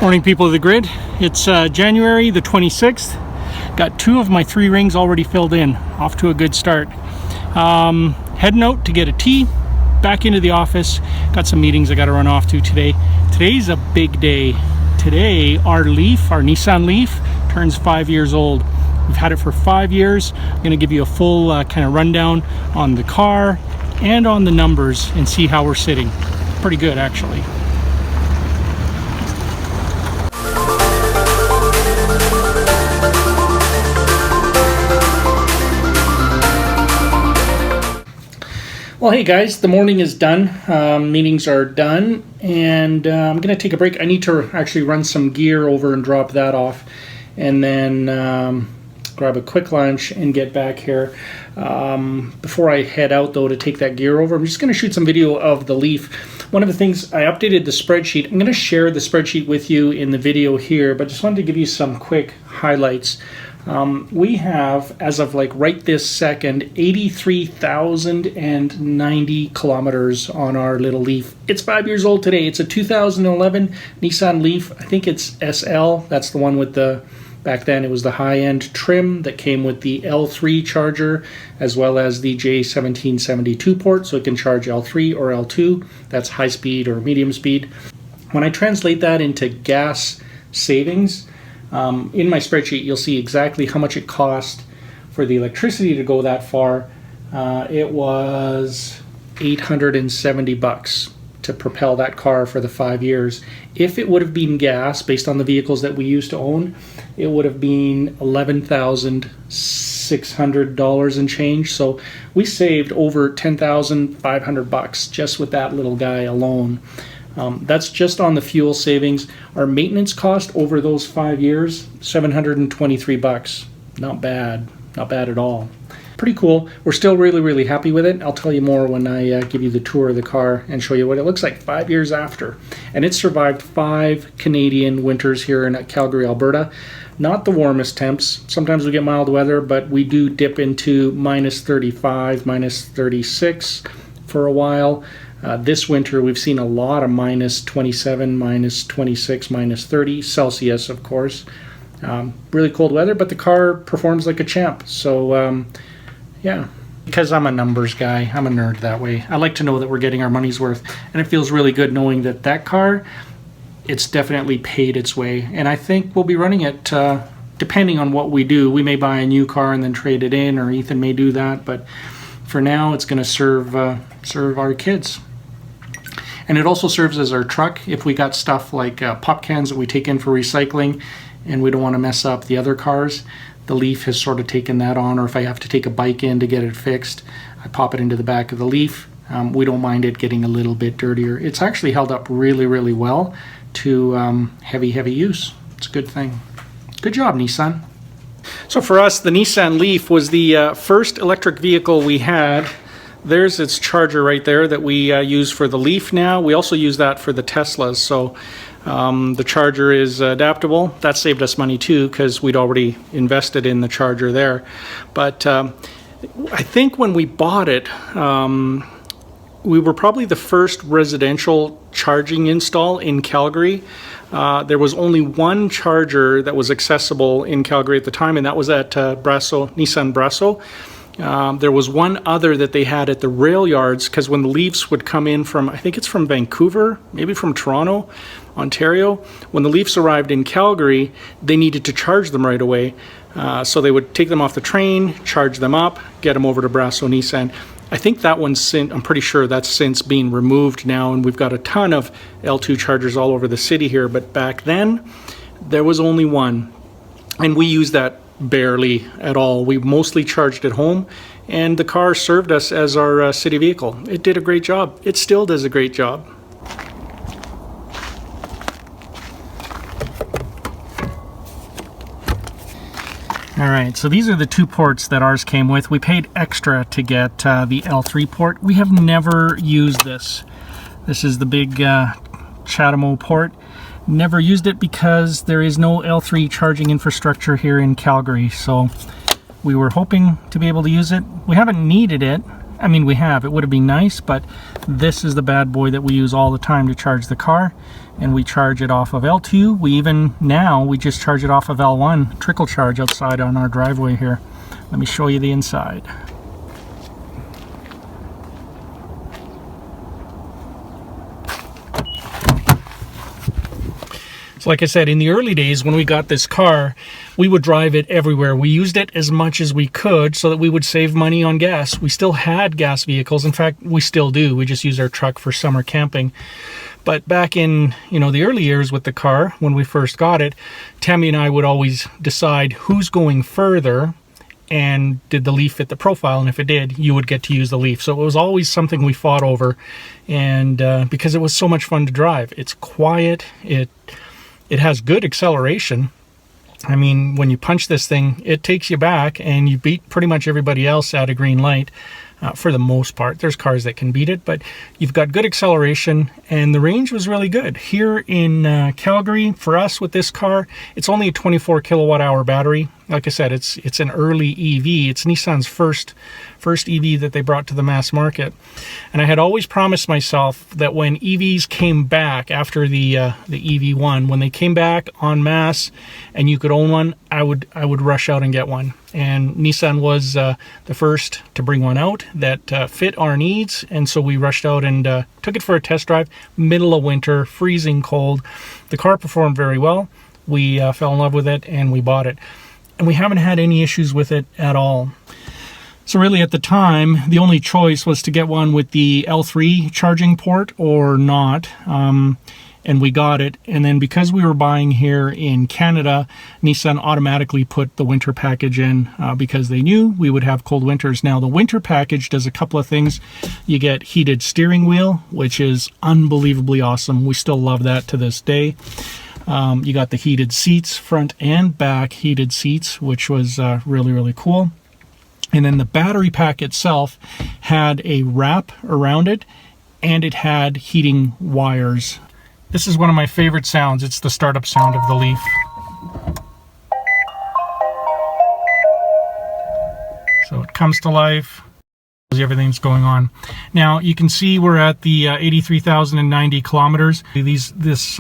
Morning, people of the grid. It's January the 26th. Got 2 of my 3 rings already filled in. Off to a good start. Heading out to get a tea. Back into the office. Got some meetings I got to run off to today. Today's a big day. Today, our Leaf, our Nissan Leaf, turns 5 years old. We've had it for 5 years. I'm going to give you a full kind of rundown on the car and on the numbers and see how we're sitting. Pretty good, actually. Well, hey guys, the morning is done. Meetings are done, and I'm going to take a break. I need to actually run some gear over and drop that off, and then grab a quick lunch and get back here. Before I head out, though, to take that gear over, I'm just going to shoot some video of the Leaf. One of the things, I updated the spreadsheet. I'm going to share the spreadsheet with you in the video here, but just wanted to give you some quick highlights. We have, as of like right this second, 83,090 kilometers on our little Leaf. It's 5 years old today. It's a 2011 Nissan Leaf. I think it's SL. That's the one with the, back then it was the high-end trim that came with the L3 charger, as well as the J1772 port, so it can charge L3 or L2. That's high speed or medium speed. When I translate that into gas savings, in my spreadsheet, you'll see exactly how much it cost for the electricity to go that far. It was $870 to propel that car for the 5 years. If it would have been gas, based on the vehicles that we used to own, it would have been $11,600 and change. So we saved over $10,500 just with that little guy alone. That's just on the fuel savings. Our maintenance cost over those 5 years, $723. Not bad, not bad at all. Pretty cool. We're still really happy with it. I'll tell you more when I give you the tour of the car and show you what it looks like 5 years after. And it survived 5 Canadian winters here in Calgary, Alberta. Not the warmest temps. Sometimes we get mild weather, but we do dip into minus 35, minus 36 for a while. This winter we've seen a lot of minus 27, minus 26, minus 30 Celsius, of course. Really cold weather, but the car performs like a champ. So yeah, because I'm a numbers guy, I'm a nerd that way. I like to know that we're getting our money's worth, and it feels really good knowing that that car, it's definitely paid its way. And I think we'll be running it depending on what we do. We may buy a new car and then trade it in, or Ethan may do that, but for now it's going to serve our kids. And it also serves as our truck if we got stuff like pop cans that we take in for recycling and we don't want to mess up the other cars. The Leaf has sort of taken that on, or if I have to take a bike in to get it fixed, I pop it into the back of the Leaf. We don't mind it getting a little bit dirtier. It's actually held up really well to heavy use. It's a good thing. Good job, Nissan. So for us, the Nissan Leaf was the first electric vehicle we had. There's its charger right there that we use for the Leaf now. We also use that for the Teslas. So the charger is adaptable. That saved us money too because we'd already invested in the charger there. But I think when we bought it, we were probably the first residential charging install in Calgary. There was only one charger that was accessible in Calgary at the time, and that was at Nissan Brasso. There was one other that they had at the rail yards, because when the Leafs would come in from, I think it's from Vancouver, maybe from Toronto, Ontario, when the Leafs arrived in Calgary, they needed to charge them right away. So they would take them off the train, charge them up, get them over to Brasso Nissan. I think that one's, I'm pretty sure that's since been removed now, and we've got a ton of L2 chargers all over the city here, but back then, there was only one, and we used that barely at all. We mostly charged at home, and the car served us as our city vehicle. It did a great job. It still does a great job. All right, so these are the 2 ports that ours came with. We paid extra to get the L3 port. We have never used this. This is the big Chatamo port. Never used it because there is no L3 charging infrastructure here in Calgary, so we were hoping to be able to use it. We haven't needed it I mean, we have. It would have been nice, but this is the bad boy that we use all the time to charge the car, and we charge it off of L2. We just charge it off of L1, trickle charge outside on our driveway here. Let me show you the inside. So like I said, in the early days when we got this car, we would drive it everywhere. We used it as much as we could so that we would save money on gas. We still had gas vehicles. In fact, we still do. We just use our truck for summer camping. But back in, the early years with the car, when we first got it, Tammy and I would always decide who's going further and did the Leaf fit the profile, and if it did, you would get to use the Leaf. So it was always something we fought over, and because it was so much fun to drive. It's quiet, it has good acceleration. I mean, when you punch this thing, it takes you back, and you beat pretty much everybody else at a green light. For the most part, there's cars that can beat it, but you've got good acceleration, and the range was really good. Here in Calgary, for us with this car, it's only a 24 kilowatt hour battery. Like I said, it's an early EV. It's Nissan's first EV that they brought to the mass market. And I had always promised myself that when EVs came back after the EV1, when they came back en masse and you could own one, I would rush out and get one. And Nissan was the first to bring one out that fit our needs, and so we rushed out and took it for a test drive, middle of winter, freezing cold. The car performed very well. We fell in love with it and we bought it. And we haven't had any issues with it at all. So really at the time, the only choice was to get one with the L3 charging port or not. And we got it. And then because we were buying here in Canada, Nissan automatically put the winter package in because they knew we would have cold winters. Now the winter package does a couple of things. You get heated steering wheel, which is unbelievably awesome. We still love that to this day. You got the heated seats, front and back heated seats, which was really, really cool. And then the battery pack itself had a wrap around it, and it had heating wires. This is one of my favorite sounds. It's the startup sound of the Leaf. So it comes to life. Everything's going on. Now you can see we're at the 83,090 kilometers. This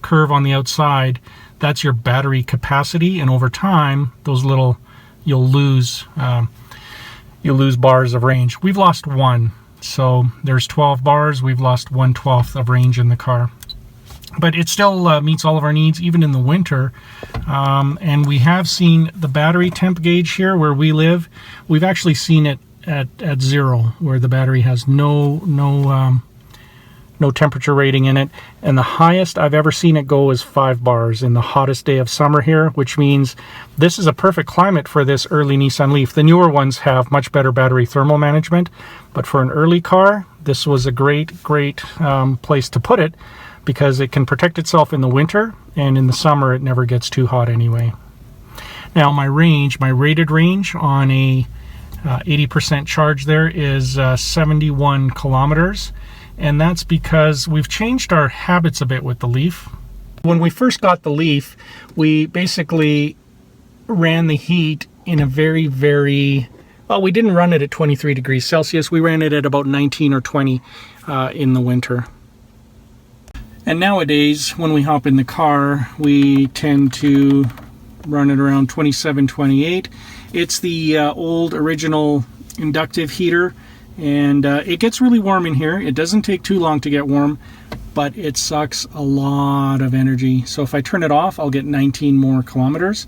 curve on the outside, that's your battery capacity, and over time you'll lose bars of range. We've lost one, so there's 12 bars. We've lost 1/12 of range in the car, but it still meets all of our needs even in the winter. And we have seen the battery temp gauge here where we live. We've actually seen it at 0, where the battery has no temperature rating in it, and the highest I've ever seen it go is 5 bars in the hottest day of summer here, which means this is a perfect climate for this early Nissan Leaf. The newer ones have much better battery thermal management, but for an early car, this was a great place to put it because it can protect itself in the winter, and in the summer it never gets too hot anyway. Now my rated range on a 80% charge there is 71 kilometers. And that's because we've changed our habits a bit with the Leaf. When we first got the Leaf, we basically ran the heat in a very, well, we didn't run it at 23 degrees Celsius. We ran it at about 19 or 20 in the winter. And nowadays, when we hop in the car, we tend to run it around 27, 28. It's the old original inductive heater. And it gets really warm in here. It doesn't take too long to get warm, but it sucks a lot of energy. So if I turn it off, I'll get 19 more kilometers.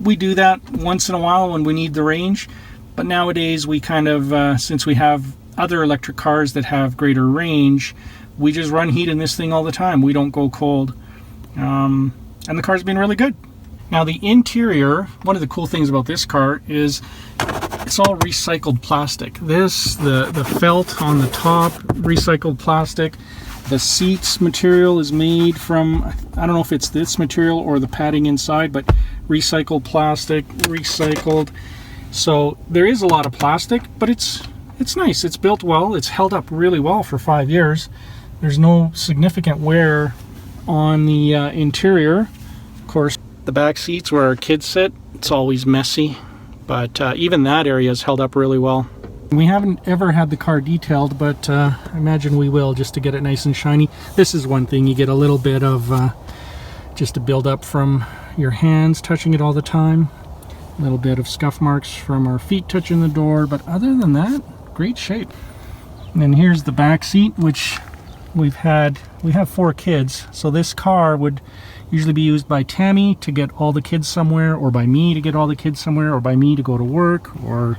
We do that once in a while when we need the range, but nowadays we kind of, since we have other electric cars that have greater range, we just run heat in this thing all the time. We don't go cold. And the car's been really good. Now the interior, one of the cool things about this car is it's all recycled plastic. The felt on the top, recycled plastic. The seats material is made from, I don't know if it's this material or the padding inside, but recycled plastic, recycled. So there is a lot of plastic, but it's nice. It's built well. It's held up really well for 5 years. There's no significant wear on the interior. Of course, the back seats where our kids sit, it's always messy. But even that area is held up really well. We haven't ever had the car detailed, but I imagine we will, just to get it nice and shiny. This is one thing, you get a little bit of just a build up from your hands touching it all the time. A little bit of scuff marks from our feet touching the door, but other than that, great shape. And then here's the back seat, which we have 4 kids, so this car would usually be used by Tammy to get all the kids somewhere, or by me to get all the kids somewhere, or by me to go to work, or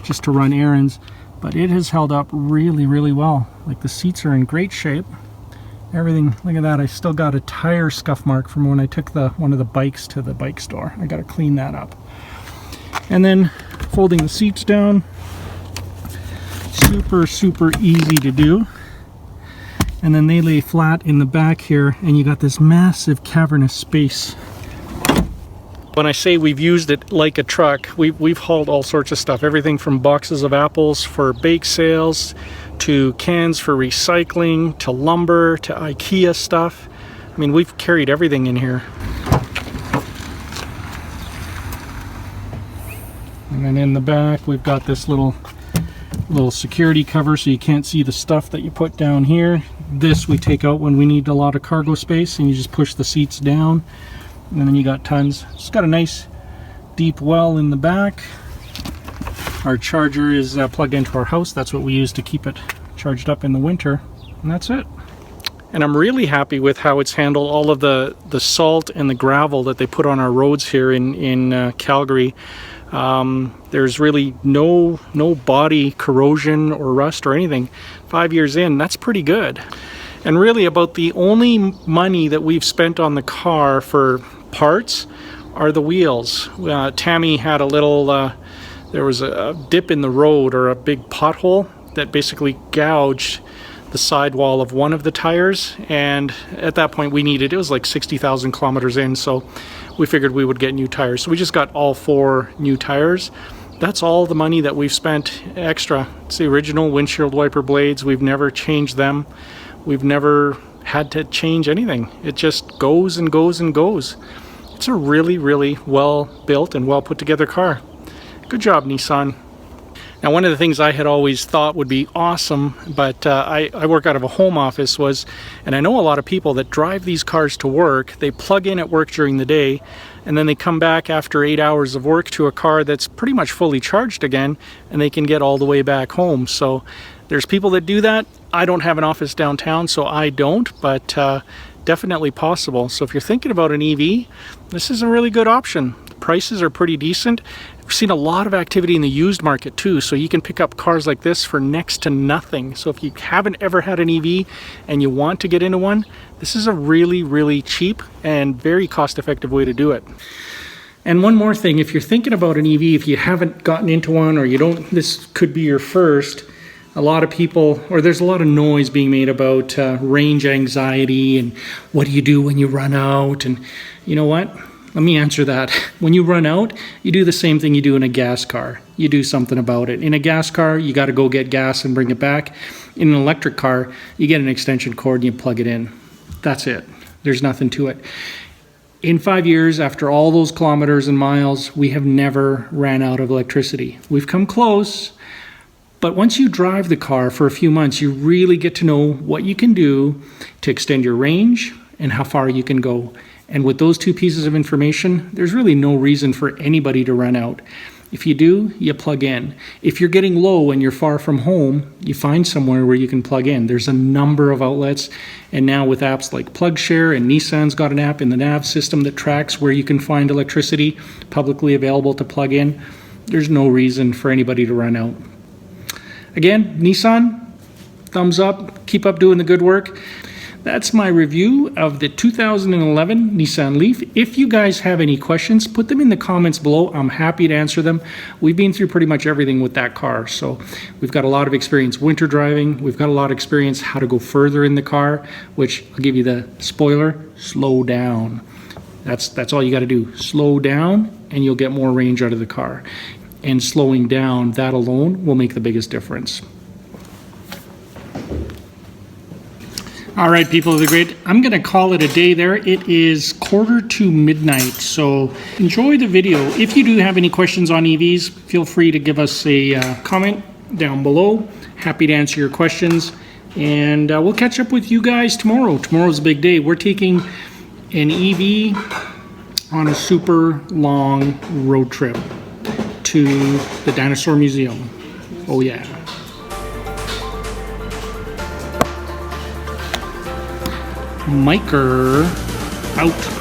just to run errands. But it has held up really, really well. Like, the seats are in great shape. Everything, look at that. I still got a tire scuff mark from when I took one of the bikes to the bike store. I got to clean that up. And then folding the seats down, super, super easy to do. And then they lay flat in the back here, and you got this massive cavernous space. When I say we've used it like a truck, we've hauled all sorts of stuff. Everything from boxes of apples for bake sales, to cans for recycling, to lumber, to IKEA stuff. I mean, we've carried everything in here. And then in the back, we've got this little security cover so you can't see the stuff that you put down here. This we take out when we need a lot of cargo space, and you just push the seats down. And then you got tons. It's got a nice deep well in the back. Our charger is plugged into our house. That's what we use to keep it charged up in the winter. And that's it. And I'm really happy with how it's handled all of the salt and the gravel that they put on our roads here in Calgary. There's really no body corrosion or rust or anything. 5 years in, that's pretty good. And really about the only money that we've spent on the car for parts are the wheels. Tammy had a little, there was a dip in the road, or a big pothole that basically gouged the sidewall of one of the tires, and at that point it was like 60,000 kilometers in, so we figured we would get new tires. So we just got all 4 new tires. That's all the money that we've spent extra. It's the original windshield wiper blades. We've never changed them. We've never had to change anything. It just goes and goes and goes. It's a really, really well built and well put together car. Good job, Nissan. Now, one of the things I had always thought would be awesome, but I work out of a home office, and I know a lot of people that drive these cars to work. They plug in at work during the day, and then they come back after 8 hours of work to a car that's pretty much fully charged again, and they can get all the way back home. So there's people that do that. I don't have an office downtown, so I don't, but definitely possible. So if you're thinking about an EV, this is a really good option. The prices are pretty decent. We've seen a lot of activity in the used market too, so you can pick up cars like this for next to nothing. So if you haven't ever had an EV and you want to get into one, this is a really, really cheap and very cost-effective way to do it. And one more thing, if you're thinking about an EV, if you haven't gotten into one, or this could be your first, a lot of people, or there's a lot of noise being made about range anxiety and what do you do when you run out, and you know what? Let me answer that. When you run out, you do the same thing you do in a gas car. You do something about it. In a gas car, you got to go get gas and bring it back. In an electric car, you get an extension cord and you plug it in. That's it. There's nothing to it. In 5 years, after all those kilometers and miles, we have never ran out of electricity. We've come close, but once you drive the car for a few months, you really get to know what you can do to extend your range and how far you can go. And with those 2 pieces of information, there's really no reason for anybody to run out. If you do, you plug in. If you're getting low and you're far from home, you find somewhere where you can plug in. There's a number of outlets, and now with apps like PlugShare, and Nissan's got an app in the nav system that tracks where you can find electricity publicly available to plug in. There's no reason for anybody to run out. Again, Nissan, thumbs up, keep up doing the good work. That's my review of the 2011 Nissan Leaf. If you guys have any questions, put them in the comments below. I'm happy to answer them. We've been through pretty much everything with that car. So we've got a lot of experience winter driving. We've got a lot of experience how to go further in the car, which I'll give you the spoiler, slow down. That's all you got to do. Slow down and you'll get more range out of the car. And slowing down, that alone will make the biggest difference. All right, people of the grid, I'm going to call it a day there. It is midnight, so enjoy the video. If you do have any questions on EVs, feel free to give us a comment down below. Happy to answer your questions. And we'll catch up with you guys tomorrow. Tomorrow's a big day. We're taking an EV on a super long road trip to the Dinosaur Museum. Oh yeah. Miker out.